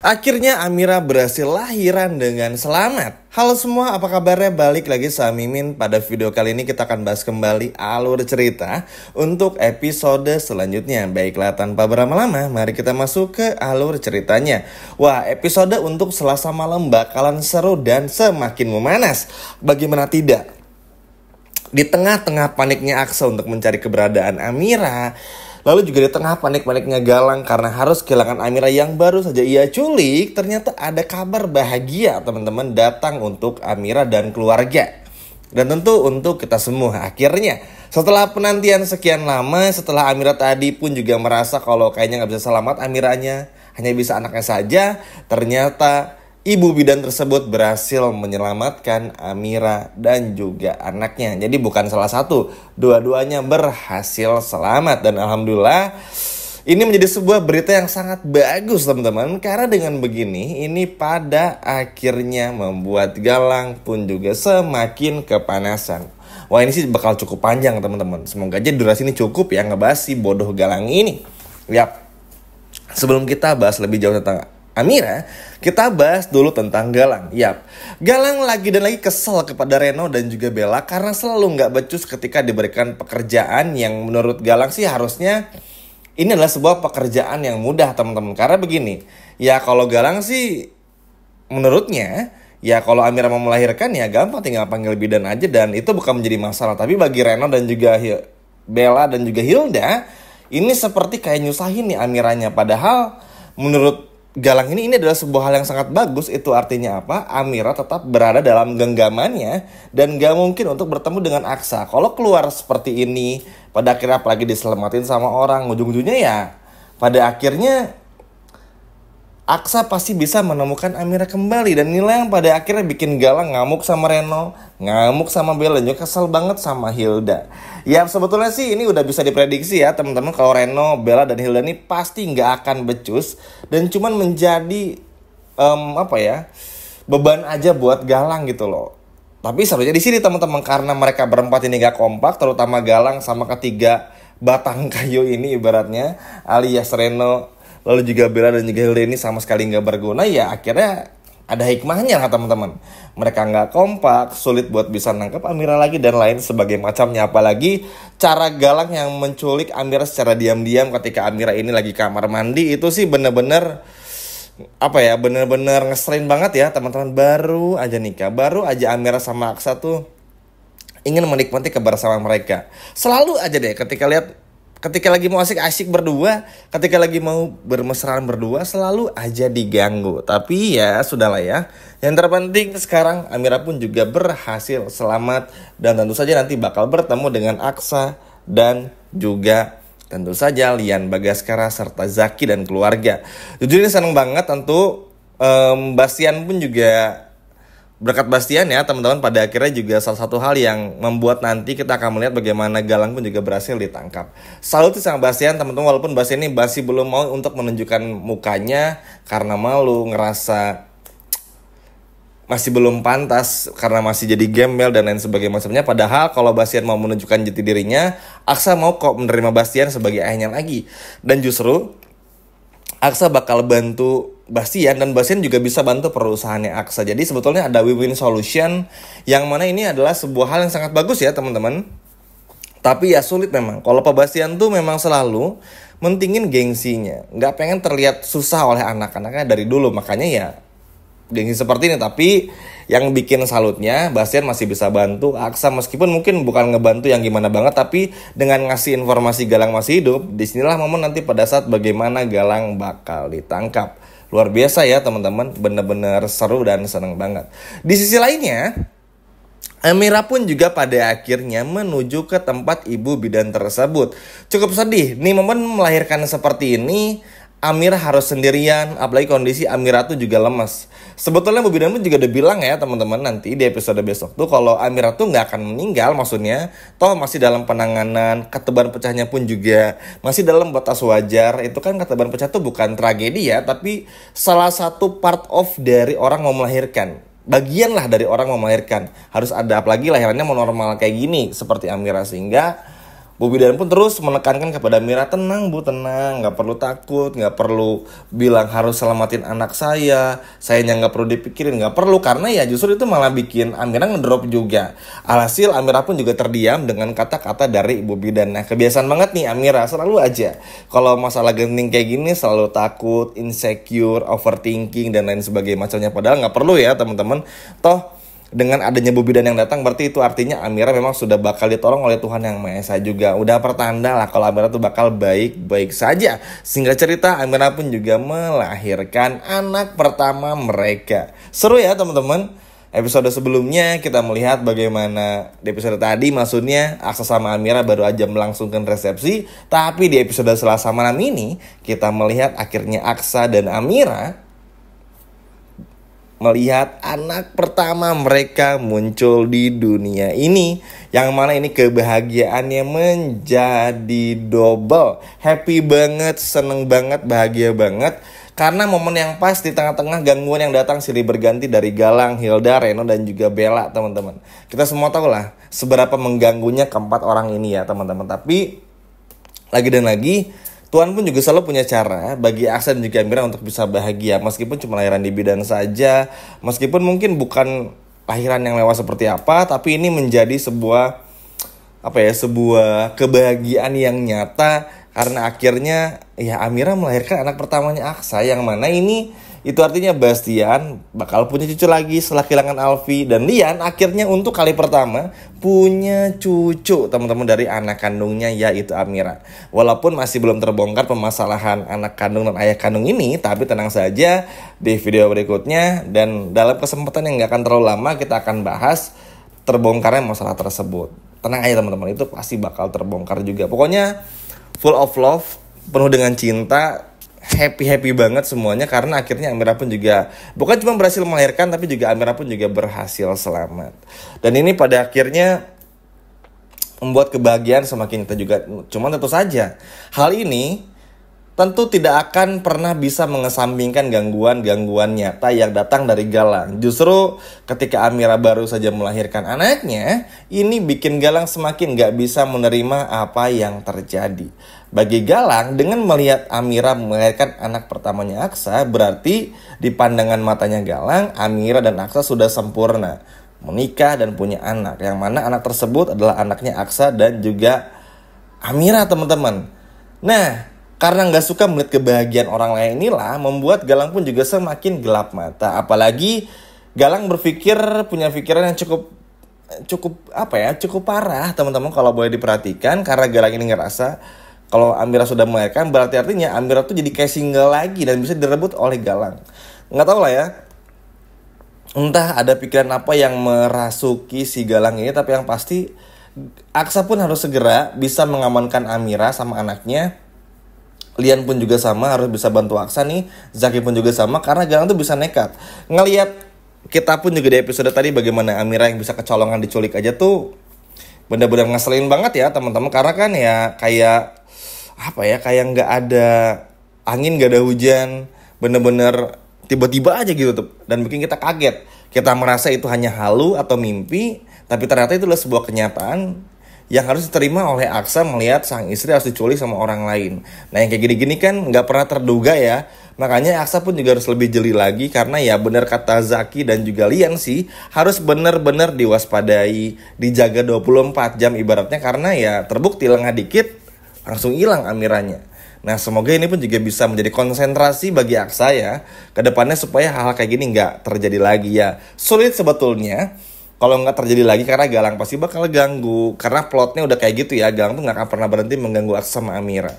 Akhirnya Amira berhasil lahiran dengan selamat. Halo semua, apa kabarnya? Balik lagi sama Mimin. Pada video kali ini kita akan bahas kembali alur cerita untuk episode selanjutnya. Baiklah, tanpa berlama-lama, mari kita masuk ke alur ceritanya. Wah, episode untuk Selasa malam bakalan seru dan semakin memanas. Bagaimana tidak? Di tengah-tengah paniknya Aksa untuk mencari keberadaan Amira, lalu juga di tengah panik-paniknya Galang karena harus kehilangan Amira yang baru saja ia culik, ternyata ada kabar bahagia teman-teman datang untuk Amira dan keluarga. Dan tentu untuk kita semua. Akhirnya setelah penantian sekian lama, setelah Amira tadi pun juga merasa kalau kayaknya gak bisa selamat Amiranya, hanya bisa anaknya saja, ternyata ibu bidan tersebut berhasil menyelamatkan Amira dan juga anaknya. Jadi bukan salah satu, dua-duanya berhasil selamat. Dan alhamdulillah ini menjadi sebuah berita yang sangat bagus teman-teman. Karena dengan begini ini pada akhirnya membuat Galang pun juga semakin kepanasan. Wah, ini sih bakal cukup panjang teman-teman. Semoga aja durasi ini cukup ya ngebahas si bodoh Galang ini. Yap, sebelum kita bahas lebih jauh tentang Amira, kita bahas dulu tentang Galang. Yap, Galang lagi dan lagi kesel kepada Reno dan juga Bella karena selalu gak becus ketika diberikan pekerjaan yang menurut Galang sih harusnya ini adalah sebuah pekerjaan yang mudah teman-teman. Karena begini, ya kalau Galang sih menurutnya ya kalau Amira mau melahirkan ya gampang, tinggal panggil bidan aja dan itu bukan menjadi masalah. Tapi bagi Reno dan juga Bella dan juga Hilda, ini seperti kayak nyusahin nih Amiranya. Padahal menurut Galang ini adalah sebuah hal yang sangat bagus. Itu artinya apa? Amira tetap berada dalam genggamannya dan gak mungkin untuk bertemu dengan Aksa. Kalau keluar seperti ini, pada akhirnya apalagi diselamatin sama orang, ujung-ujungnya ya pada akhirnya Aksa pasti bisa menemukan Amira kembali. Dan inilah yang pada akhirnya bikin Galang ngamuk sama Reno, ngamuk sama Bella, juga kesel banget sama Hilda. Ya sebetulnya sih ini udah bisa diprediksi ya teman-teman, kalau Reno, Bella dan Hilda ini pasti nggak akan becus dan cuman menjadi beban aja buat Galang gitu loh. Tapi sebenarnya di sini teman-teman, karena mereka berempat ini gak kompak, terutama Galang sama ketiga batang kayu ini ibaratnya alias Reno, lalu juga Bella dan juga Hilda ini sama sekali nggak berguna, ya akhirnya ada hikmahnya lah teman-teman. Mereka nggak kompak, sulit buat bisa nangkep Amira lagi dan lain sebagainya macamnya. Apalagi cara Galang yang menculik Amira secara diam-diam ketika Amira ini lagi kamar mandi, itu sih bener-bener bener-bener ngeselin banget ya teman-teman. Baru aja nikah, baru aja Amira sama Aksa tuh ingin menikmati kebersamaan mereka. Selalu aja deh ketika lagi mau asik-asik berdua, ketika lagi mau bermesraan berdua, selalu aja diganggu. Tapi ya sudahlah ya. Yang terpenting sekarang Amira pun juga berhasil selamat dan tentu saja nanti bakal bertemu dengan Aksa dan juga tentu saja Lian Bagaskara serta Zaki dan keluarga. Jujur ini seneng banget tentu. Bastian pun juga, berkat Bastian ya teman-teman, pada akhirnya juga salah satu hal yang membuat nanti kita akan melihat bagaimana Galang pun juga berhasil ditangkap. Salut sama Bastian teman-teman, walaupun Bastian ini masih belum mau untuk menunjukkan mukanya karena malu, ngerasa masih belum pantas karena masih jadi gembel dan lain sebagainya macamnya. Padahal kalau Bastian mau menunjukkan jati dirinya, Aksa mau kok menerima Bastian sebagai ayahnya lagi. Dan justru Aksa bakal bantu Bastian dan Bastian juga bisa bantu perusahaannya Aksa. Jadi sebetulnya ada win-win solution yang mana ini adalah sebuah hal yang sangat bagus ya teman-teman. Tapi ya sulit memang. Kalau Pak Bastian tuh memang selalu mentingin gengsinya, nggak pengen terlihat susah oleh anak-anaknya dari dulu. Makanya ya gengsi seperti ini. Tapi yang bikin salutnya, Bastian masih bisa bantu Aksa meskipun mungkin bukan ngebantu yang gimana banget, tapi dengan ngasih informasi Galang masih hidup. Disinilah momen nanti pada saat bagaimana Galang bakal ditangkap. Luar biasa ya teman-teman, bener-bener seru dan seneng banget. Di sisi lainnya, Amira pun juga pada akhirnya menuju ke tempat ibu bidan tersebut. Cukup sedih, nih momen melahirkan seperti ini, Amira harus sendirian, apalagi kondisi Amira tuh juga lemas. Sebetulnya Bu Bidan pun juga udah bilang ya teman-teman nanti di episode besok tuh kalau Amira tuh gak akan meninggal, maksudnya toh masih dalam penanganan, ketebalan pecahnya pun juga masih dalam batas wajar. Itu kan ketebalan pecah tuh bukan tragedi ya, tapi salah satu part of dari orang mau melahirkan. Bagian lah dari orang mau melahirkan. Harus ada, apalagi lahirannya mau normal kayak gini seperti Amira, sehingga Bu Bidan pun terus menekankan kepada Mira, tenang Bu, tenang, nggak perlu takut, nggak perlu bilang harus selamatin anak sayanya nggak perlu dipikirin, nggak perlu, karena ya justru itu malah bikin Amira ngedrop juga. Alhasil Amira pun juga terdiam dengan kata-kata dari Bu Bidan. Nah kebiasaan banget nih Amira, selalu aja kalau masalah genting kayak gini selalu takut, insecure, overthinking dan lain sebagainya macamnya. Padahal nggak perlu ya teman-teman. Toh dengan adanya Bu Bidan yang datang berarti itu artinya Amira memang sudah bakal ditolong oleh Tuhan Yang Maha Esa juga. Udah pertanda lah kalau Amira tuh bakal baik-baik saja. Singkat cerita Amira pun juga melahirkan anak pertama mereka. Seru ya teman-teman. Episode sebelumnya kita melihat bagaimana di episode tadi maksudnya Aksa sama Amira baru aja melangsungkan resepsi. Tapi di episode Selasa malam ini kita melihat akhirnya Aksa dan Amira melihat anak pertama mereka muncul di dunia ini. Yang mana ini kebahagiaannya menjadi double. Happy banget, seneng banget, bahagia banget. Karena momen yang pas di tengah-tengah gangguan yang datang silih berganti dari Galang, Hilda, Reno, dan juga Bella teman-teman. Kita semua tahu lah seberapa mengganggunya keempat orang ini ya teman-teman. Tapi lagi dan lagi Tuhan pun juga selalu punya cara bagi Aksa dan juga Amira untuk bisa bahagia. Meskipun cuma lahiran di bidan saja, meskipun mungkin bukan lahiran yang mewah seperti apa, tapi ini menjadi sebuah sebuah kebahagiaan yang nyata. Karena akhirnya ya Amira melahirkan anak pertamanya Aksa, yang mana ini itu artinya Bastian bakal punya cucu lagi setelah kehilangan Alfi. Dan Lian akhirnya untuk kali pertama punya cucu teman-teman dari anak kandungnya yaitu Amira. Walaupun masih belum terbongkar permasalahan anak kandung dan ayah kandung ini, tapi tenang saja di video berikutnya dan dalam kesempatan yang gak akan terlalu lama kita akan bahas terbongkarnya masalah tersebut. Tenang aja teman-teman, itu pasti bakal terbongkar juga. Pokoknya full of love, penuh dengan cinta, happy banget semuanya. Karena akhirnya Amira pun juga bukan cuma berhasil melahirkan, tapi juga Amira pun juga berhasil selamat. Dan ini pada akhirnya membuat kebahagiaan semakin kita juga. Cuman tentu saja hal ini tentu tidak akan pernah bisa mengesampingkan gangguan-gangguan nyata yang datang dari Galang. Justru ketika Amira baru saja melahirkan anaknya, ini bikin Galang semakin gak bisa menerima apa yang terjadi. Bagi Galang, dengan melihat Amira melahirkan anak pertamanya Aksa, berarti di pandangan matanya Galang, Amira dan Aksa sudah sempurna menikah dan punya anak, yang mana anak tersebut adalah anaknya Aksa dan juga Amira teman-teman. Nah, karena gak suka melihat kebahagiaan orang lain inilah membuat Galang pun juga semakin gelap mata. Apalagi Galang berpikir, punya pikiran yang cukup parah teman-teman kalau boleh diperhatikan. Karena Galang ini ngerasa kalau Amira sudah melahirkan berarti artinya Amira tuh jadi kayak single lagi dan bisa direbut oleh Galang. Nggak tahu lah ya, entah ada pikiran apa yang merasuki si Galang ini, tapi yang pasti Aksa pun harus segera bisa mengamankan Amira sama anaknya. Lian pun juga sama, harus bisa bantu Aksa nih. Zaki pun juga sama, karena Galang tuh bisa nekat. Ngelihat kita pun juga di episode tadi bagaimana Amira yang bisa kecolongan diculik aja tuh benar-benar ngeselin banget ya teman-teman. Karena kan ya kayak nggak ada angin, nggak ada hujan, bener-bener tiba-tiba aja gitu tuh. Dan bikin kita kaget. Kita merasa itu hanya halu atau mimpi, tapi ternyata itu adalah sebuah kenyataan yang harus diterima oleh Aksa melihat sang istri harus diculik sama orang lain. Nah yang kayak gini-gini kan nggak pernah terduga ya. Makanya Aksa pun juga harus lebih jeli lagi. Karena ya benar kata Zaki dan juga Lian sih, harus benar-benar diwaspadai, dijaga 24 jam ibaratnya. Karena ya terbukti lengah dikit langsung hilang Amiranya. Nah semoga ini pun juga bisa menjadi konsentrasi bagi Aksa ya ke depannya, supaya hal-hal kayak gini nggak terjadi lagi ya. Sulit sebetulnya kalau nggak terjadi lagi, karena Galang pasti bakal ganggu. Karena plotnya udah kayak gitu ya, Galang tuh nggak akan pernah berhenti mengganggu Aksa sama Amira.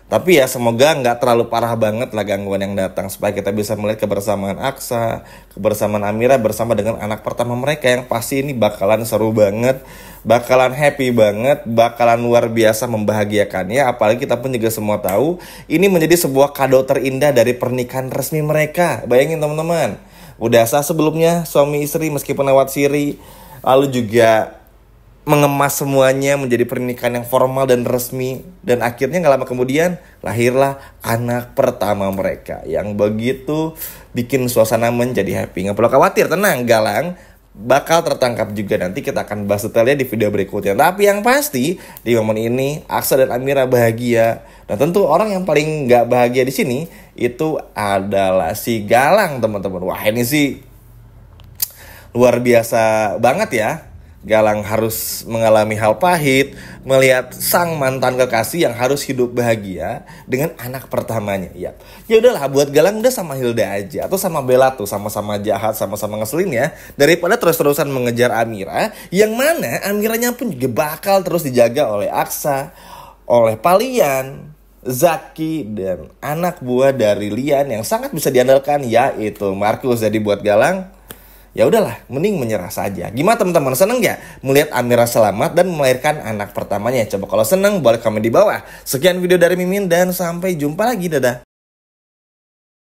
Tapi ya semoga nggak terlalu parah banget lah gangguan yang datang, supaya kita bisa melihat kebersamaan Aksa, kebersamaan Amira bersama dengan anak pertama mereka, yang pasti ini bakalan seru banget, bakalan happy banget, bakalan luar biasa membahagiakan ya. Apalagi kita pun juga semua tahu ini menjadi sebuah kado terindah dari pernikahan resmi mereka. Bayangin teman-teman, udah sah sebelumnya suami istri meskipun lewat siri, lalu juga mengemas semuanya menjadi pernikahan yang formal dan resmi. Dan akhirnya gak lama kemudian lahirlah anak pertama mereka, yang begitu bikin suasana menjadi happy. Gak perlu khawatir, tenang, Galang bakal tertangkap juga. Nanti kita akan bahas detailnya di video berikutnya. Tapi yang pasti di momen ini Aksa dan Amira bahagia. Dan tentu orang yang paling nggak bahagia di sini itu adalah si Galang, teman-teman. Wah, ini sih luar biasa banget ya. Galang harus mengalami hal pahit, melihat sang mantan kekasih yang harus hidup bahagia dengan anak pertamanya. Ya udahlah, buat Galang udah sama Hilda aja atau sama Bella tuh sama-sama jahat, sama-sama ngeselin ya, daripada terus-terusan mengejar Amira, yang mana Amiranya pun juga bakal terus dijaga oleh Aksa, oleh Palian, Zaki, dan anak buah dari Lian yang sangat bisa diandalkan, yaitu Markus. Jadi buat Galang, ya udahlah, mending menyerah saja. Gimana teman-teman, seneng gak melihat Amira selamat dan melahirkan anak pertamanya? Coba kalau seneng boleh komen di bawah. Sekian video dari Mimin dan sampai jumpa lagi, dadah.